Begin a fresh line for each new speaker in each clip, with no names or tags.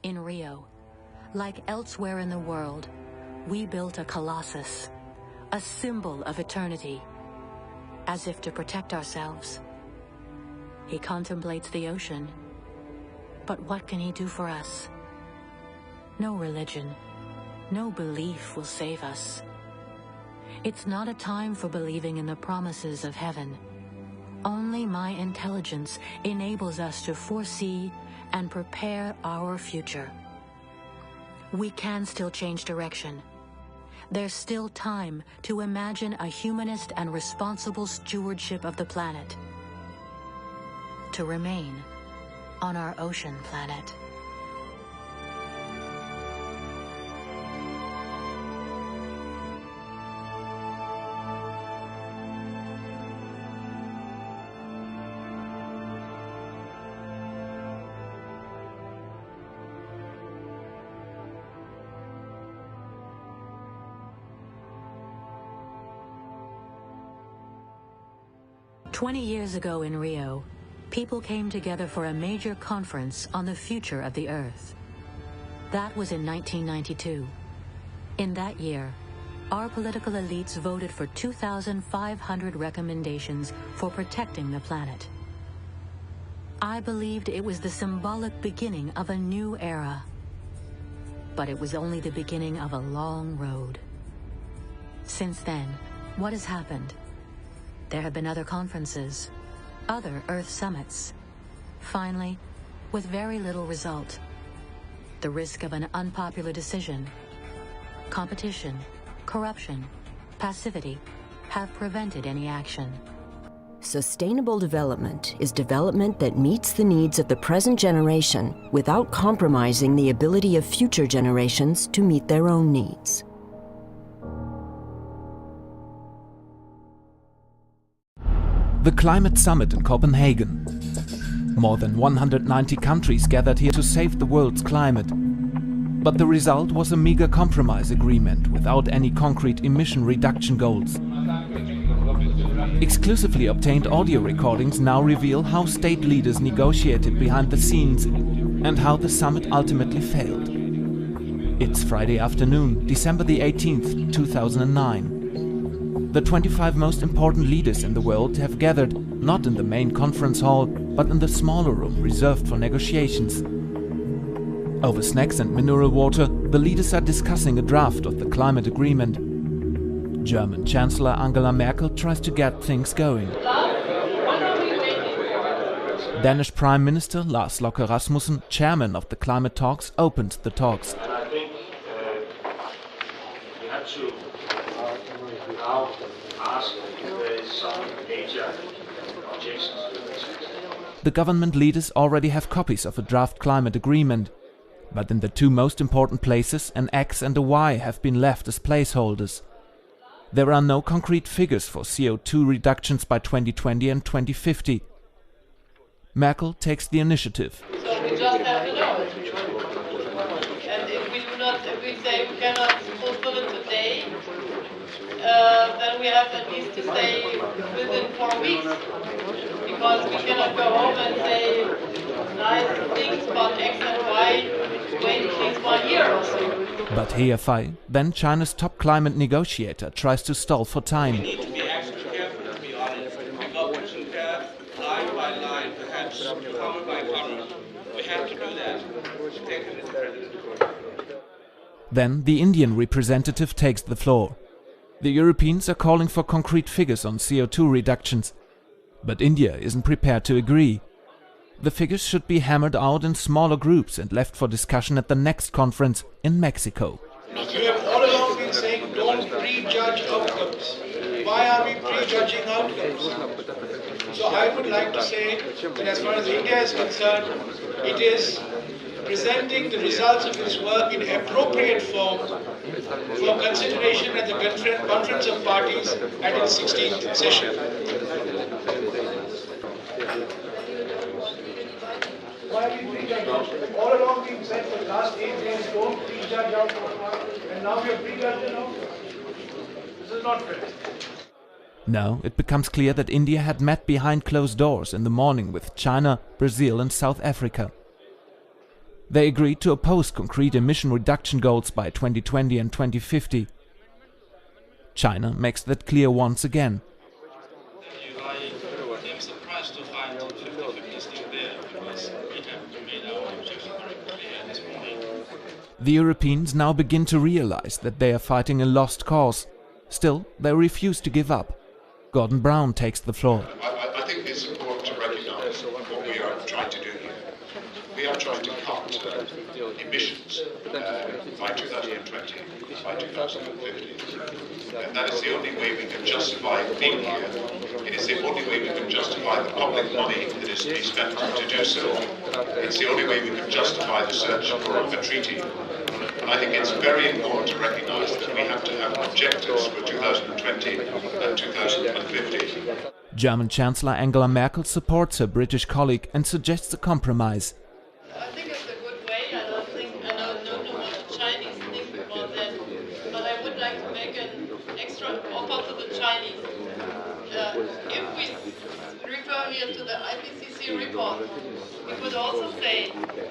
In Rio, like elsewhere in the world, we built a colossus, a symbol of eternity, as if to protect ourselves. He contemplates the ocean, but what can he do for us? No religion, no belief will save us. It's not a time for believing in the promises of heaven. Only my intelligence enables us to foresee and prepare our future. We can still change direction. There's still time to imagine a humanist and responsible stewardship of the planet. To remain on our ocean planet. "20 years ago in Rio, people came together for a major conference on the future of the Earth. That was in 1992. In that year, our political elites voted for 2,500 recommendations for protecting the planet. I believed it was the symbolic beginning of a new era. But it was only the beginning of a long road. Since then, what has happened? There have been other conferences, other Earth summits. Finally, with very little result. The risk of an unpopular decision, competition, corruption, passivity have prevented any action.
Sustainable development is development that meets the needs of the present generation without compromising the ability of future generations to meet their own needs.
The Climate Summit in Copenhagen. More than 190 countries gathered here to save the world's climate. But the result was a meager compromise agreement without any concrete emission reduction goals. Exclusively obtained audio recordings now reveal how state leaders negotiated behind the scenes and how the summit ultimately failed. It's Friday afternoon, December the 18th, 2009. The 25 most important leaders in the world have gathered not in the main conference hall, but in the smaller room reserved for negotiations. Over snacks and mineral water, the leaders are discussing a draft of the climate agreement. German Chancellor Angela Merkel tries to get things going. Danish Prime Minister Lars Løkke Rasmussen, chairman of the climate talks, opened the talks.
I think we have to now ask if there is some major objections to this.
The government leaders already have copies of a draft climate agreement, but in the two most important places an X and a Y have been left as placeholders. There are no concrete figures for CO2 reductions by 2020 and 2050. Merkel takes the initiative.
So we just have to know. And if we do not, if we say we cannot fulfill it today, then we have at least to say within 4 weeks. Because we cannot go home and say nice things about X and Y, wait at least 1 year or so.
But He Yafei, then China's top climate negotiator, tries to stall for time.
We need to be extra careful, to be honest, because we should go line by line, perhaps comma by comma. We have to do that. Thank you, Mr. President.
Then the Indian representative takes the floor. The Europeans are calling for concrete figures on CO2 reductions, but India isn't prepared to agree. The figures should be hammered out in smaller groups and left for discussion at the next conference in Mexico.
You have all along been saying don't prejudge outcomes. Why are we prejudging outcomes? So I would like to say that as far as India is concerned, it is presenting the results of its work in appropriate form for consideration at the Conference of Parties at its 16th session. Why are we prejudging? All along we've said for the last 8 days, don't prejudge outcomes, and now we are prejudging outcomes. This is not fair.
Now it becomes clear that India had met behind closed doors in the morning with China, Brazil and South Africa. They agreed to oppose concrete emission reduction goals by 2020 and 2050. China makes that clear once again.
I am surprised to find 50-50 still there, because we have made our objective very clear at this point.
The Europeans now begin to realize that they are fighting a lost cause. Still, they refuse to give up. Gordon Brown takes the floor.
I think it's important to recognise what we are trying to do here. We are trying to cut emissions by 2020, by 2050. And that is the only way we can justify being here. It is the only way we can justify the public money that is to be spent to do so. It's the only way we can justify the search for a treaty. And I think it's very important to recognise that we have to have objectives for 2020 and 2050.
German Chancellor Angela Merkel supports her British colleague and suggests a compromise.
I think it's a good way. I don't know what the Chinese think about that, but I would like to make an extra offer to the Chinese. If we refer here to the IPCC report, we could also say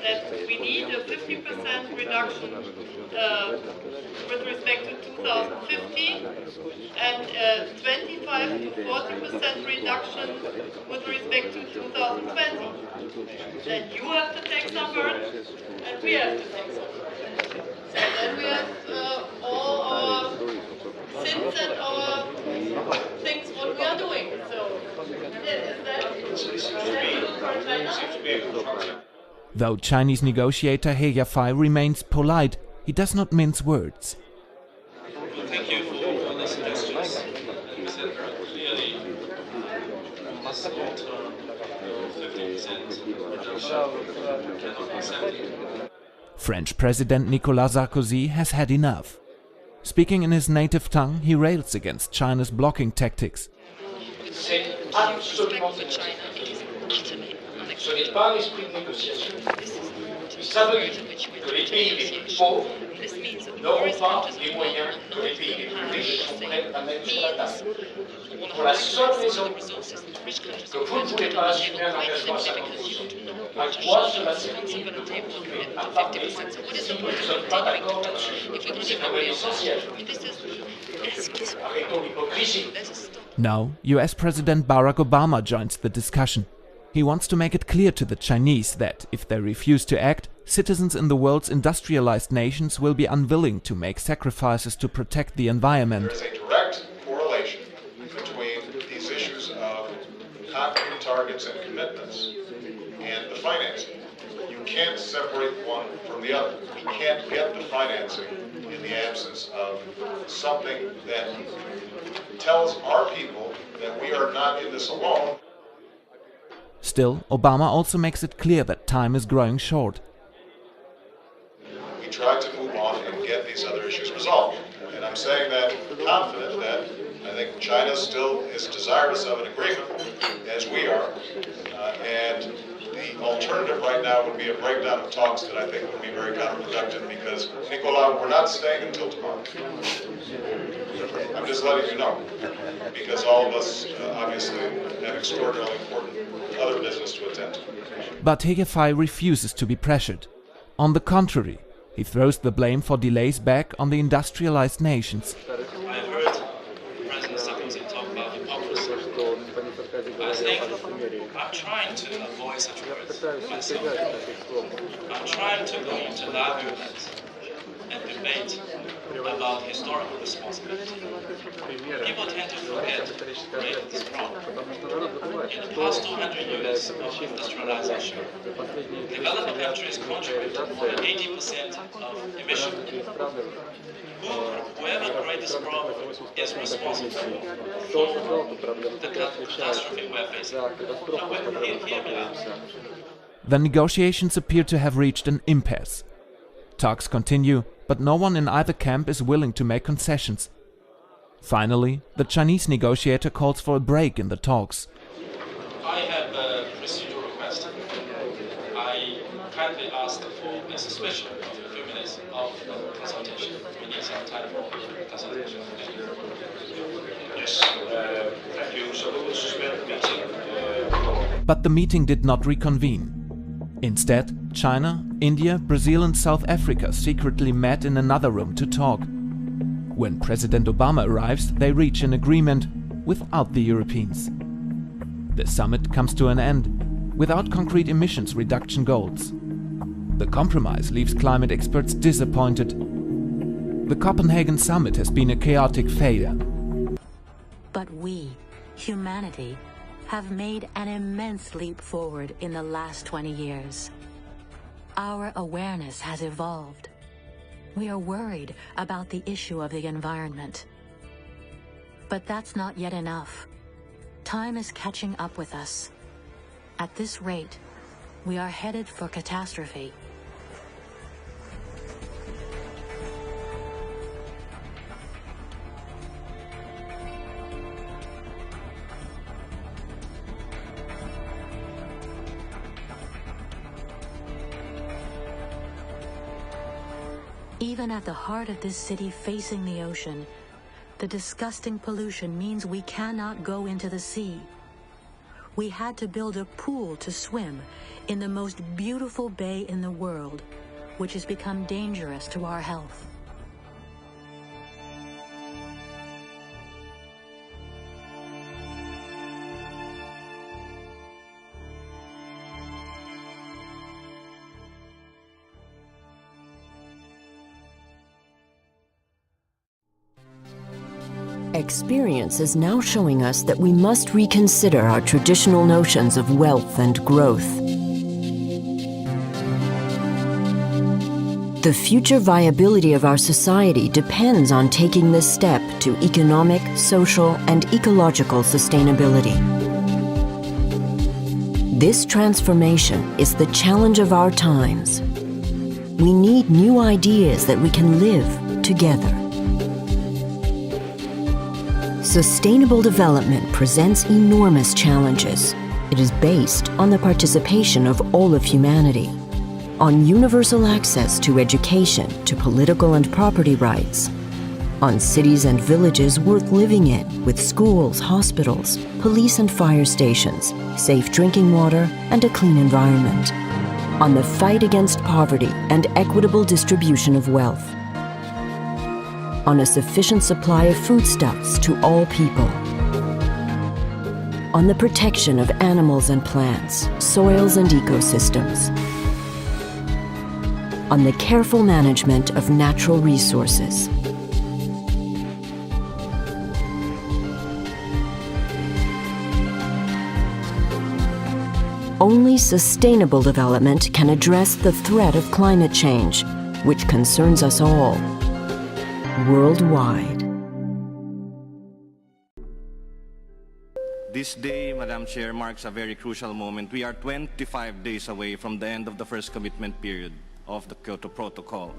that we need a 50% reduction with respect to 2050 and 25 to 40% reduction with respect to 2020. Then you have to take some burden and we have to take some burden. So then we have all our sins and our things what we are doing. So is that for China?
Though Chinese negotiator He Jiafei remains polite, he does not mince words.
Thank you for all the suggestions. We said very clearly we must alter 50% reduction. Cannot accept it.
French President Nicolas Sarkozy has had enough. Speaking in his native tongue, he rails against China's blocking tactics.
C'est absolument China. Ce n'est pas l'esprit de négociation. Ça veut dire que les pays les plus pauvres n'auront pas les moyens que les pays les plus riches sont prêts à mettre sur la table. Pour la seule raison que vous ne pouvez pas assumer un engagement à 50%. À quoi cela sert-il de continuer à parler si nous ne sommes pas d'accord là-dessus? C'est quand même essentiel. Arrêtons l'hypocrisie.
Now, US President Barack Obama joins the discussion. He wants to make it clear to the Chinese that, if they refuse to act, citizens in the world's industrialized nations will be unwilling to make sacrifices to protect the environment.
There is a direct correlation between these issues of concrete targets and commitments and the financing. You can't separate one from the other. We can't get the financing in the absence of something that tells our people that we are not in this alone.
Still, Obama also makes it clear that time is growing short.
We try to move on and get these other issues resolved. And I'm saying that confident that I think China still is desirous of an agreement, as we are. And the alternative right now would be a breakdown of talks that I think would be very counterproductive because, Nicolas, we're not staying until tomorrow. I'm just letting you know, because all of us obviously have extraordinarily important other business to attend to.
But He Jiafei refuses to be pressured. On the contrary, he throws the blame for delays back on the industrialized nations.
I heard President Sarkozy talk about hypocrisy. I think I'm trying to avoid such words myself. I'm trying to go into an argument and debate about historical responsibility. People tend to forget where it is from. In the past 200 years of industrialization, developed countries contribute more than 80% of emission. Whoever created this problem is responsible for the catastrophe we're facing. Now, here we are.
The negotiations appear to have reached an impasse. Talks continue, but no one in either camp is willing to make concessions. Finally, the Chinese negotiator calls for a break in the talks.
I have a procedural request. I kindly ask for a suspension of a few minutes of consultation. We need some time for consultation.
Yes, thank you. So we will suspend the meeting.
But the meeting did not reconvene. Instead, China, India, Brazil and South Africa secretly met in another room to talk. When President Obama arrives, they reach an agreement without the Europeans. The summit comes to an end without concrete emissions reduction goals. The compromise leaves climate experts disappointed. The Copenhagen summit has been a chaotic failure.
But we, humanity, have made an immense leap forward in the last 20 years. Our awareness has evolved. We are worried about the issue of the environment. But that's not yet enough. Time is catching up with us. At this rate, we are headed for catastrophe. Even at the heart of this city facing the ocean, the disgusting pollution means we cannot go into the sea. We had to build a pool to swim in the most beautiful bay in the world, which has become dangerous to our health.
Experience is now showing us that we must reconsider our traditional notions of wealth and growth. The future viability of our society depends on taking this step to economic, social, and ecological sustainability. This transformation is the challenge of our times. We need new ideas that we can live together. Sustainable development presents enormous challenges. It is based on the participation of all of humanity, on universal access to education, to political and property rights, on cities and villages worth living in, with schools, hospitals, police and fire stations, safe drinking water, and a clean environment, on the fight against poverty and equitable distribution of wealth, on a sufficient supply of foodstuffs to all people, on the protection of animals and plants, soils and ecosystems, on the careful management of natural resources, only sustainable development can address the threat of climate change, which concerns us all, worldwide.
This day, Madam Chair, marks a very crucial moment. We are 25 days away from the end of the first commitment period of the Kyoto Protocol.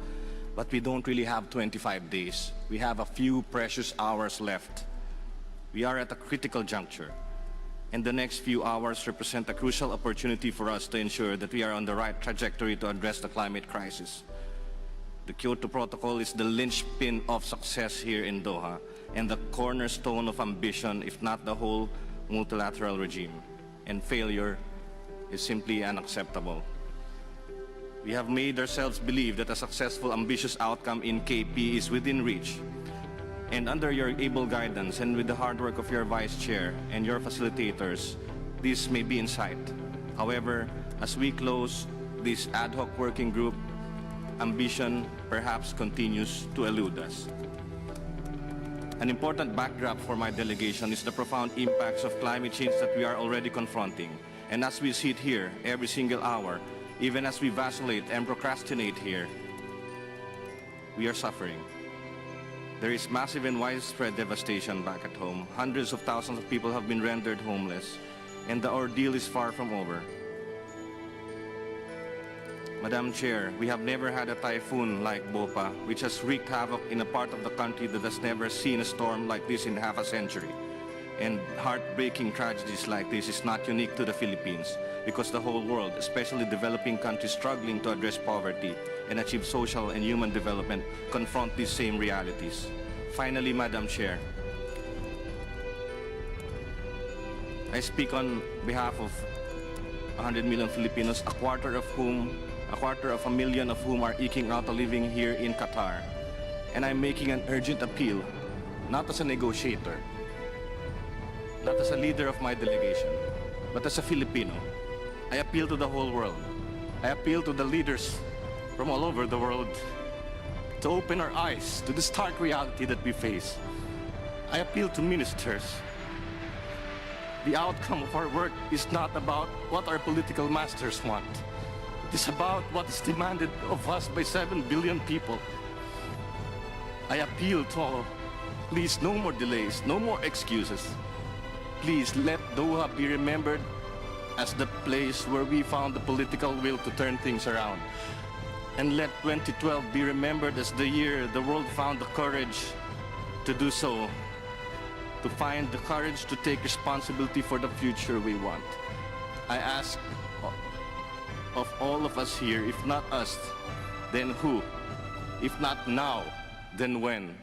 But we don't really have 25 days. We have a few precious hours left. We are at a critical juncture, and the next few hours represent a crucial opportunity for us to ensure that we are on the right trajectory to address the climate crisis. The Kyoto Protocol is the linchpin of success here in Doha and the cornerstone of ambition, if not the whole multilateral regime. And failure is simply unacceptable. We have made ourselves believe that a successful, ambitious outcome in KP is within reach. And under your able guidance and with the hard work of your Vice Chair and your facilitators, this may be in sight. However, as we close this ad hoc working group, ambition perhaps continues to elude us. An important backdrop for my delegation is the profound impacts of climate change that we are already confronting. And as we sit here every single hour, even as we vacillate and procrastinate here, we are suffering. There is massive and widespread devastation back at home. Hundreds of thousands of people have been rendered homeless, and the ordeal is far from over. Madam Chair, we have never had a typhoon like Bopa, which has wreaked havoc in a part of the country that has never seen a storm like this in half a century. And heartbreaking tragedies like this is not unique to the Philippines, because the whole world, especially developing countries struggling to address poverty and achieve social and human development, confront these same realities. Finally, Madam Chair, I speak on behalf of 100 million Filipinos, a quarter of a million of whom are eking out a living here in Qatar. And I'm making an urgent appeal, not as a negotiator, not as a leader of my delegation, but as a Filipino. I appeal to the whole world. I appeal to the leaders from all over the world to open our eyes to the stark reality that we face. I appeal to ministers. The outcome of our work is not about what our political masters want. It is about what is demanded of us by 7 billion people. I appeal to all, please, no more delays, no more excuses. Please let Doha be remembered as the place where we found the political will to turn things around. And let 2012 be remembered as the year the world found the courage to do so, to find the courage to take responsibility for the future we want. I ask of all of us here, if not us, then who? If not now, then when?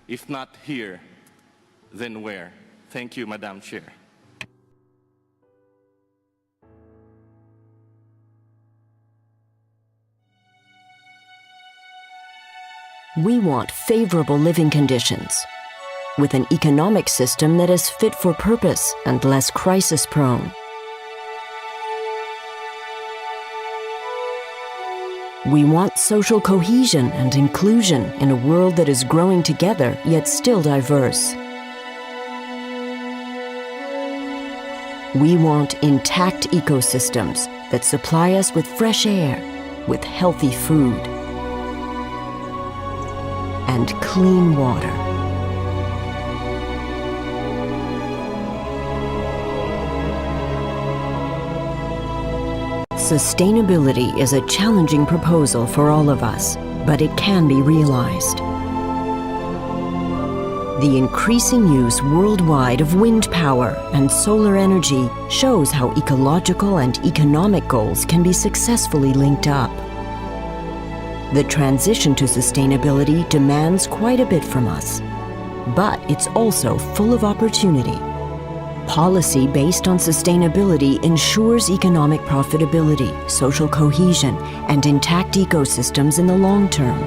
If not here, then where? Thank you, Madam Chair.
We want favorable living conditions, with an economic system that is fit for purpose and less crisis-prone. We want social cohesion and inclusion in a world that is growing together yet still diverse. We want intact ecosystems that supply us with fresh air, with healthy food, and clean water. Sustainability is a challenging proposal for all of us, but it can be realized. The increasing use worldwide of wind power and solar energy shows how ecological and economic goals can be successfully linked up. The transition to sustainability demands quite a bit from us, but it's also full of opportunity. Policy based on sustainability ensures economic profitability, social cohesion, and intact ecosystems in the long term.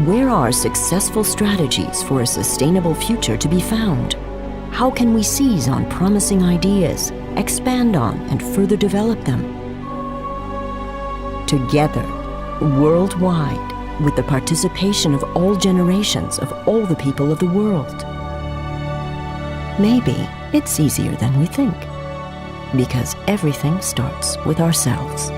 Where are successful strategies for a sustainable future to be found? How can we seize on promising ideas, expand on and further develop them? Together, worldwide, with the participation of all generations of all the people of the world. Maybe it's easier than we think, because everything starts with ourselves.